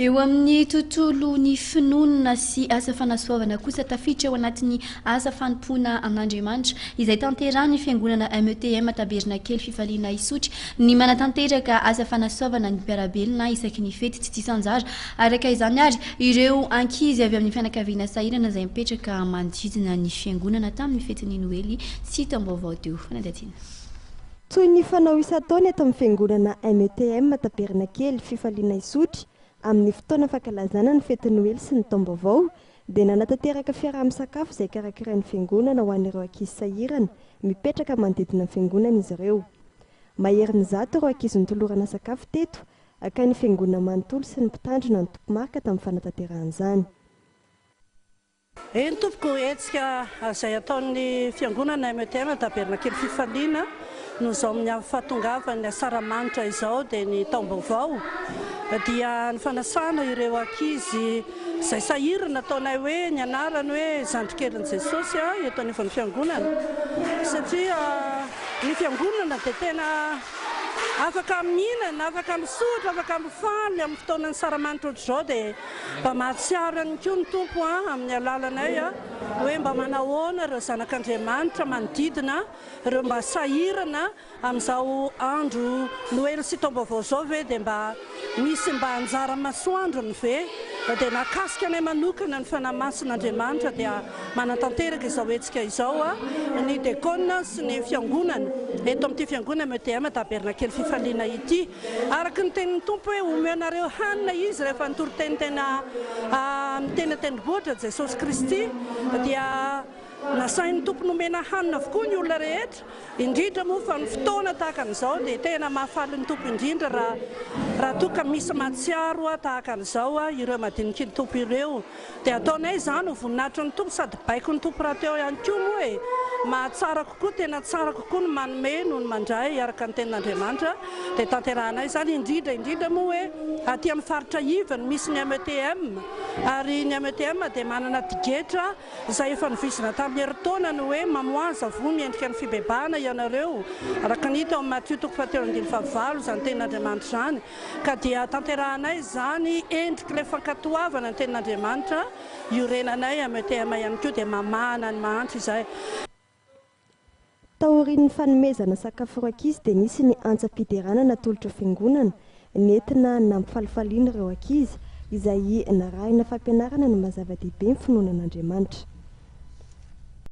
eo amin'ny tontolo ny finoana sy asa fanasoavana kosa tafiditra ao anatin'ny asa fanompoana amin'Andriamanitra izay tanterahany fiangonana METM Taberna kely Fifaliana Isotry ny manatanteraka asa fanasoavana ny mpiarabelona isaky ny fety tsy disanjara araka izany ary ireo ankizy avy amin'ny fianakaviana sahirana izay mipetraka manodidina ny fiangonana tamin'ny fetiny Noely sy tambaovao teo fanadatina. Toy ny fanao isan-taona eto amin'ny fiangonana METM Taberna kely Fifaliana Isotry amin'ny fotoana fankalazana ny fety Noely sy ny taombaovao dia nanatanteraka fiaraha-misakafo izay karakarain'ny fiangonana ho an'ireo ankizy sahirana mipetraka manodidina ny fiangonana izy ireo. Mahery mizato ireo ankizy nitolorana sakafo teto aka ny fiangonana manontolo sy ny mpitandrina ny tompomarika tamin'ny fanatanteran'izany. Ny tompoko hetsika izay ataon'ny fiangonana METM Taberna kely Fifaliana no izao amin'ny fahatongavany asaramanitra izao dia ny taombaovao dia ny fanasana ireo ankizy izay sahirana ataonay hoe ny anarany hoe zandrikelin'i Jesosy eto anivon'ny fiangonana satria ny fiangonana dia tena afaka mihinana, afaka misotra, afaka mifaly amin'ny fotoanany saramanitra ohatr'izao dia mba mahatsiaro ihany koa ny tompo amin'ny alalanay hoe mba manahoana ireo zanak'Andriamanitra manodidina ireo mba sahirana amin'izao andro Noely sy taombaovao izao ve dia mba misy mba anjara masoandrony ve dia nakasika anay manokana ny fanamasin'Andriamanitra dia manatanteraka izao hetsika izao ny dekona sy ny fiangonana eto amin'ity fiangonana METM Taberna kely Fifaliana ity araka ny tenin'ny tompo hoe omenareo hanina izy rehefa nitoro-teny tena miteny tendrombohitra Jesosy Kristy dia nasain'ny tompo nomena hanina avokoa ny olona rehetra indrindra moa fa ny fotoana tahaka an'izao dia tena mahafaly ny tompo indrindra raha toka misy matsiaro tahaka an'izao ireo madiniky ny tompo ireo dia ataonay izany ho voninahitra ny tompo sady baiko ny tompo raha teo ihany koa moa hoe mahatsara kokoa tena tsara kokoa ny manome noho ny mandray araka ny tenin'Andriamanitra dia tanterahanay izany indrindra moa hoe aty amin'ny faritra ivany misy ny METM ary ny METM dia manana digetra izay efa nivisina tamin'ny herintaona ny hoe mamoaza vo miendrika ny fibebahana ianareo araka ny hita ao amin'ny Matthieu 7:25 izany tenin'Andriamanitra izany ka dia tanterahanay izany endrika ilay fankatoavana ny tenin'Andriamanitra iorenanay METM ihany koa dia mamahana ny mahantra izay. Taorian'ny fanomezana sakafo ankizy dia nisy ny antsa-piderana natolotra fiangonana nentina nampifalifaliana ireo ankizy izay narahina fampianarana ny mazava-dehibe ny finoanan'Andriamanitra.